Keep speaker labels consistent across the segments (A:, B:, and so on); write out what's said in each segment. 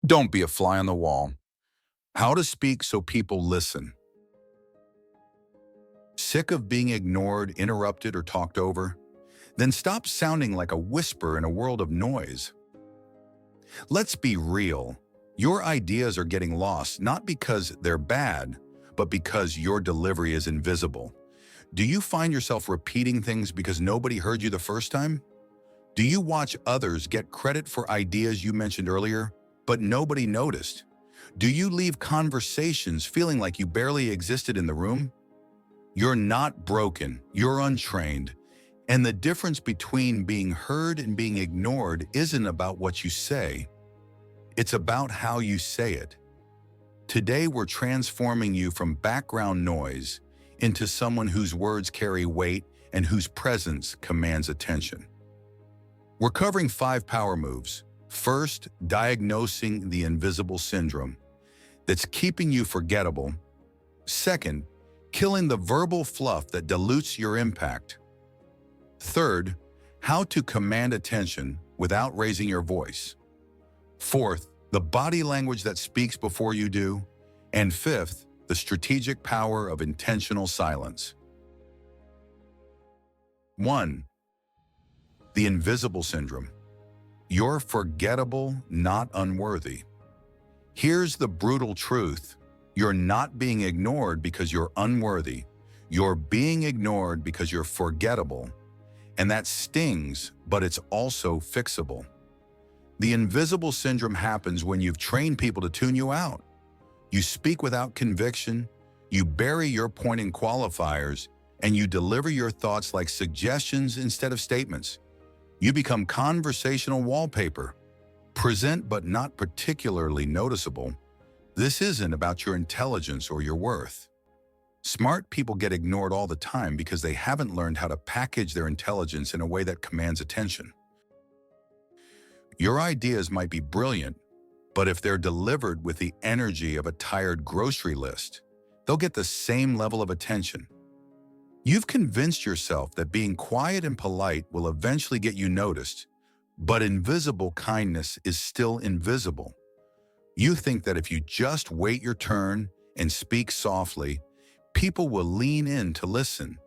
A: Don't be a fly on the wall. How to speak so people listen. Sick of being ignored, interrupted, or talked over? Then stop sounding like a whisper in a world of noise. Let's be real. Your ideas are getting lost not because they're bad, but because your delivery is invisible. Do you find yourself repeating things because nobody heard you the first time? Do you watch others get credit for ideas you mentioned earlier, but nobody noticed? Do you leave conversations feeling like you barely existed in the room? You're not broken, you're untrained. And the difference between being heard and being ignored isn't about what you say. It's about how you say it. Today, we're transforming you from background noise into someone whose words carry weight and whose presence commands attention. We're covering 5 power moves. First, diagnosing the invisible syndrome that's keeping you forgettable. Second, killing the verbal fluff that dilutes your impact. Third, how to command attention without raising your voice. Fourth, the body language that speaks before you do. And fifth, the strategic power of intentional silence. 1. The invisible syndrome. You're forgettable, not unworthy. Here's the brutal truth. You're not being ignored because you're unworthy. You're being ignored because you're forgettable. And that stings, but it's also fixable. The invisible syndrome happens when you've trained people to tune you out. You speak without conviction, you bury your point in qualifiers, and you deliver your thoughts like suggestions instead of statements. You become conversational wallpaper, present but not particularly noticeable. This isn't about your intelligence or your worth. Smart people get ignored all the time because they haven't learned how to package their intelligence in a way that commands attention. Your ideas might be brilliant, but if they're delivered with the energy of a tired grocery list, they'll get the same level of attention. You've convinced yourself that being quiet and polite will eventually get you noticed, but invisible kindness is still invisible. You think that if you just wait your turn and speak softly, people will lean in to listen.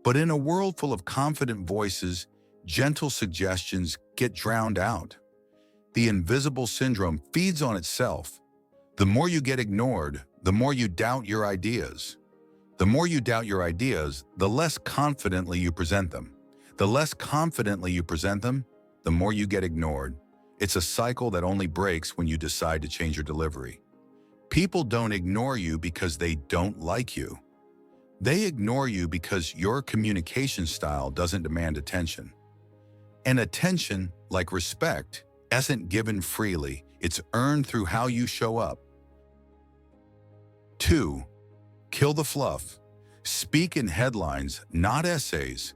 A: But in a world full of confident voices, gentle suggestions get drowned out. The invisible syndrome feeds on itself. The more you get ignored, the more you doubt your ideas. The more you doubt your ideas, the less confidently you present them. The less confidently you present them, the more you get ignored. It's a cycle that only breaks when you decide to change your delivery. People don't ignore you because they don't like you. They ignore you because your communication style doesn't demand attention. And attention, like respect, isn't given freely. It's earned through how you show up. 2. Kill the fluff. Speak in headlines, not essays.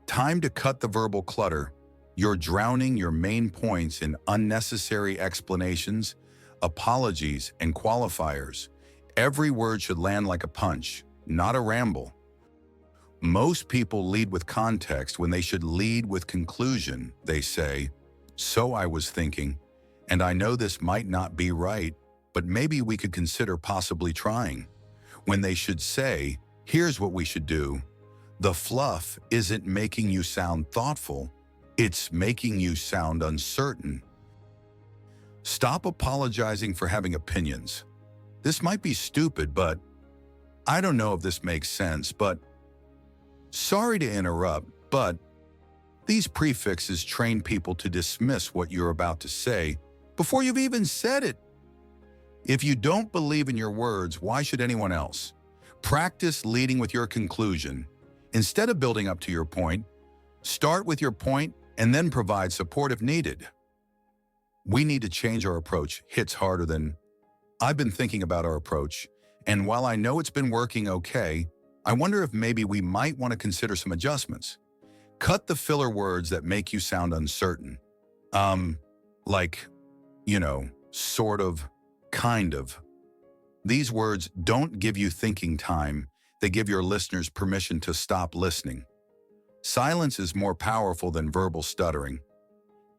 A: Time to cut the verbal clutter. You're drowning your main points in unnecessary explanations, apologies, and qualifiers. Every word should land like a punch, not a ramble. Most people lead with context when they should lead with conclusion. They say, "So I was thinking, and I know this might not be right, but maybe we could consider possibly trying." When they should say, "Here's what we should do." The fluff isn't making you sound thoughtful, it's making you sound uncertain. Stop apologizing for having opinions. This might be stupid, but I don't know if this makes sense, but sorry to interrupt, but these prefixes train people to dismiss what you're about to say before you've even said it. If you don't believe in your words, why should anyone else? Practice leading with your conclusion. Instead of building up to your point, start with your point and then provide support if needed. "We need to change our approach" hits harder than, "I've been thinking about our approach, and while I know it's been working okay, I wonder if maybe we might want to consider some adjustments." Cut the filler words that make you sound uncertain. Like, sort of, kind of. These words don't give you thinking time, they give your listeners permission to stop listening. Silence is more powerful than verbal stuttering.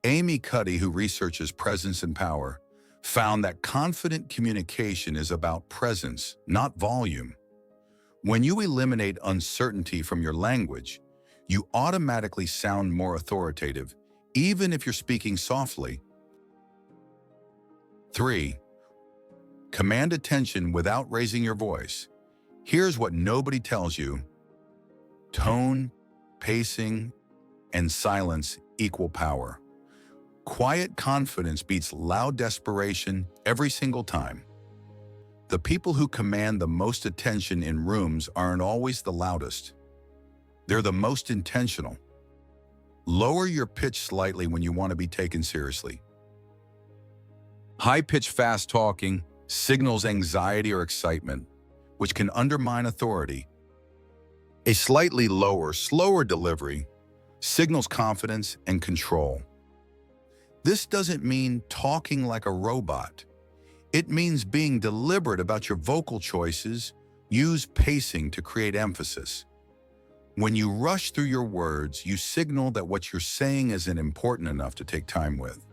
A: Amy Cuddy, who researches presence and power, found that confident communication is about presence, not volume. When you eliminate uncertainty from your language, you automatically sound more authoritative, even if you're speaking softly. 3. Command attention without raising your voice. Here's what nobody tells you. Tone, pacing, and silence equal power. Quiet confidence beats loud desperation every single time. The people who command the most attention in rooms aren't always the loudest. They're the most intentional. Lower your pitch slightly when you want to be taken seriously. High-pitched fast talking signals anxiety or excitement, which can undermine authority. A slightly lower, slower delivery signals confidence and control. This doesn't mean talking like a robot. It means being deliberate about your vocal choices. Use pacing to create emphasis. When you rush through your words, you signal that what you're saying isn't important enough to take time with.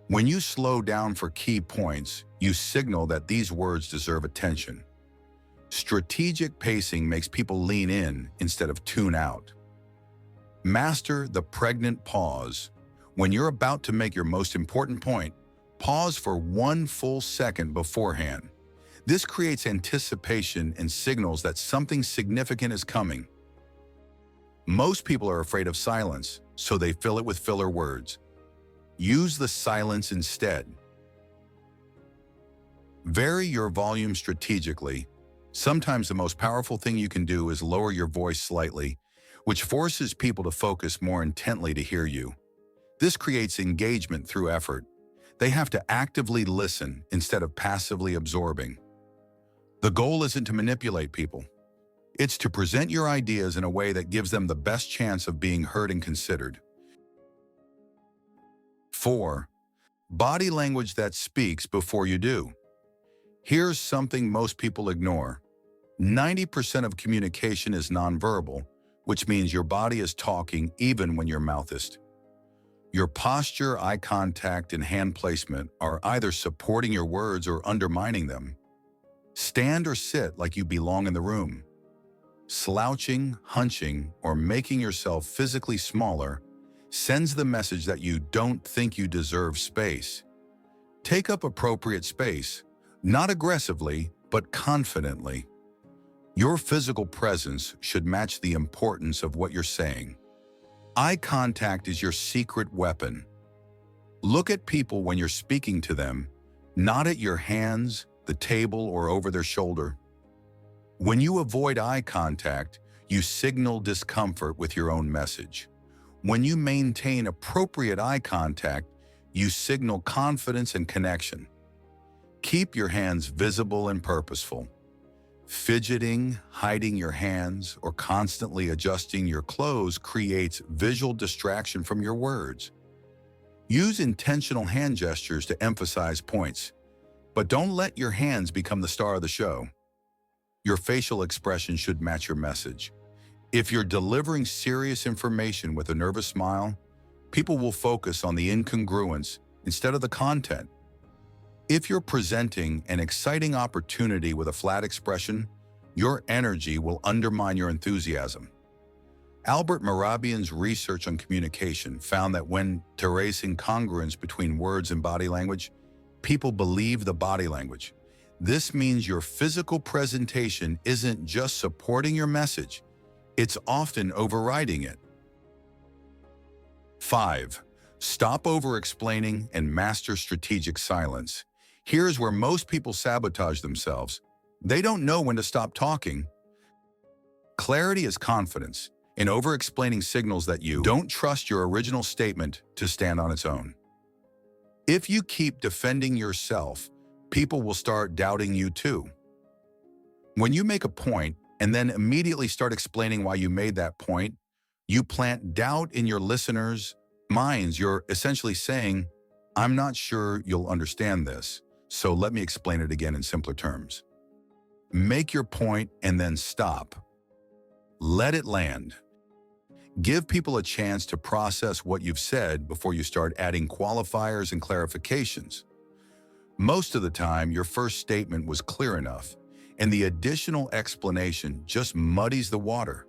A: When you slow down for key points, you signal that these words deserve attention. Strategic pacing makes people lean in instead of tune out. Master the pregnant pause. When you're about to make your most important point, pause for 1 full second beforehand. This creates anticipation and signals that something significant is coming. Most people are afraid of silence, so they fill it with filler words. Use the silence instead. Vary your volume strategically. Sometimes the most powerful thing you can do is lower your voice slightly, which forces people to focus more intently to hear you. This creates engagement through effort. They have to actively listen instead of passively absorbing. The goal isn't to manipulate people. It's to present your ideas in a way that gives them the best chance of being heard and considered. 4. Body language that speaks before you do. Here's something most people ignore. 90% of communication is nonverbal, which means your body is talking even when your mouth isn't. Your posture, eye contact, and hand placement are either supporting your words or undermining them. Stand or sit like you belong in the room. Slouching, hunching, or making yourself physically smaller sends the message that you don't think you deserve space. Take up appropriate space, not aggressively, but confidently. Your physical presence should match the importance of what you're saying. Eye contact is your secret weapon. Look at people when you're speaking to them, not at your hands, the table, or over their shoulder. When you avoid eye contact, you signal discomfort with your own message. When you maintain appropriate eye contact, you signal confidence and connection. Keep your hands visible and purposeful. Fidgeting, hiding your hands, or constantly adjusting your clothes creates visual distraction from your words. Use intentional hand gestures to emphasize points, but don't let your hands become the star of the show. Your facial expression should match your message. If you're delivering serious information with a nervous smile, people will focus on the incongruence instead of the content. If you're presenting an exciting opportunity with a flat expression, your energy will undermine your enthusiasm. Albert Mehrabian's research on communication found that when tracing congruence between words and body language, people believe the body language. This means your physical presentation isn't just supporting your message, it's often overriding it. 5. Stop over-explaining and master strategic silence. Here's where most people sabotage themselves. They don't know when to stop talking. Clarity is confidence, and over-explaining signals that you don't trust your original statement to stand on its own. If you keep defending yourself, people will start doubting you too. When you make a point and then immediately start explaining why you made that point, you plant doubt in your listeners' minds. You're essentially saying, I'm not sure you'll understand this, so let me explain it again in simpler terms. Make your point and then stop. Let it land. Give people a chance to process what you've said before you start adding qualifiers and clarifications. Most of the time, your first statement was clear enough, and the additional explanation just muddies the water.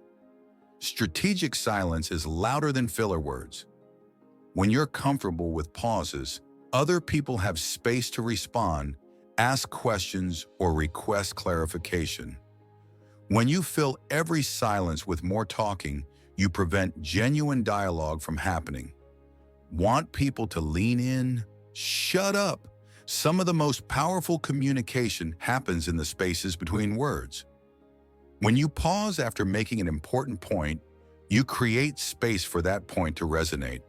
A: Strategic silence is louder than filler words. When you're comfortable with pauses, other people have space to respond, ask questions, or request clarification. When you fill every silence with more talking, you prevent genuine dialogue from happening. Want people to lean in? Shut up. Some of the most powerful communication happens in the spaces between words. When you pause after making an important point, you create space for that point to resonate.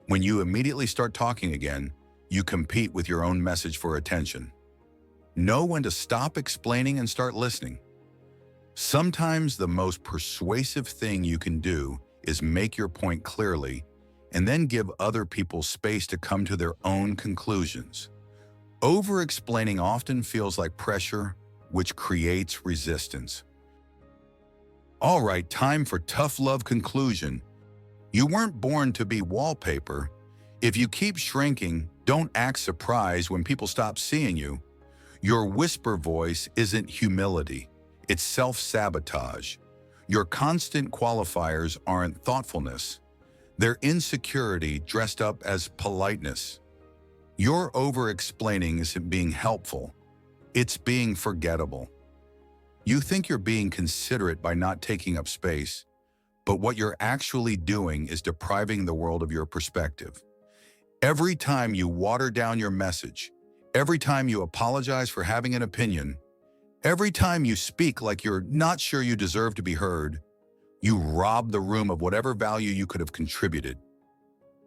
A: When you immediately start talking again, you compete with your own message for attention. Know when to stop explaining and start listening. Sometimes the most persuasive thing you can do is make your point clearly and then give other people space to come to their own conclusions. Over-explaining often feels like pressure, which creates resistance. All right, time for tough love conclusion. You weren't born to be wallpaper. If you keep shrinking, don't act surprised when people stop seeing you. Your whisper voice isn't humility, it's self-sabotage. Your constant qualifiers aren't thoughtfulness. They're insecurity dressed up as politeness. Your over-explaining isn't being helpful, it's being forgettable. You think you're being considerate by not taking up space, but what you're actually doing is depriving the world of your perspective. Every time you water down your message, every time you apologize for having an opinion, every time you speak like you're not sure you deserve to be heard, you rob the room of whatever value you could have contributed.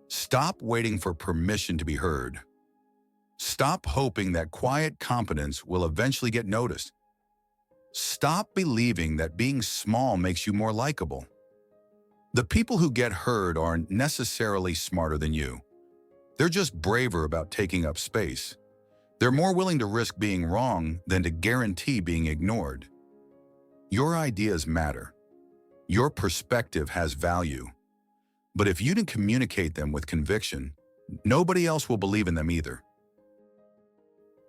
A: Stop waiting for permission to be heard. Stop hoping that quiet competence will eventually get noticed. Stop believing that being small makes you more likable. The people who get heard aren't necessarily smarter than you. They're just braver about taking up space. They're more willing to risk being wrong than to guarantee being ignored. Your ideas matter. Your perspective has value. But if you didn't communicate them with conviction, nobody else will believe in them either.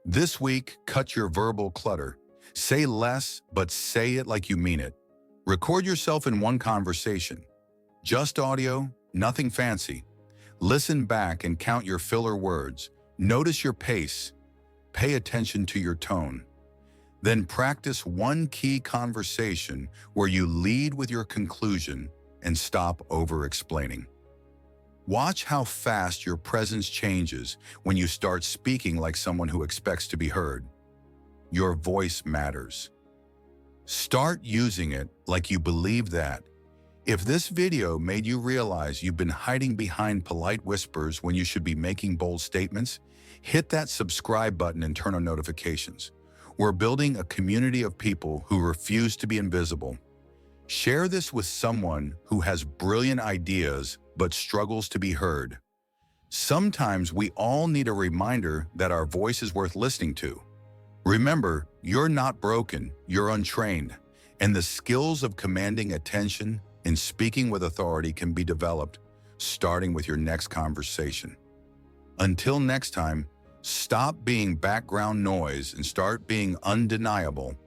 A: This week, cut your verbal clutter. Say less, but say it like you mean it. Record yourself in one conversation. Just audio, nothing fancy. Listen back and count your filler words. Notice your pace. Pay attention to your tone. Then practice one key conversation where you lead with your conclusion and stop over-explaining. Watch how fast your presence changes when you start speaking like someone who expects to be heard. Your voice matters. Start using it like you believe that. If this video made you realize you've been hiding behind polite whispers when you should be making bold statements, hit that subscribe button and turn on notifications. We're building a community of people who refuse to be invisible. Share this with someone who has brilliant ideas but struggles to be heard. Sometimes we all need a reminder that our voice is worth listening to. Remember, you're not broken, you're untrained, and the skills of commanding attention and speaking with authority can be developed, starting with your next conversation. Until next time, stop being background noise and start being undeniable.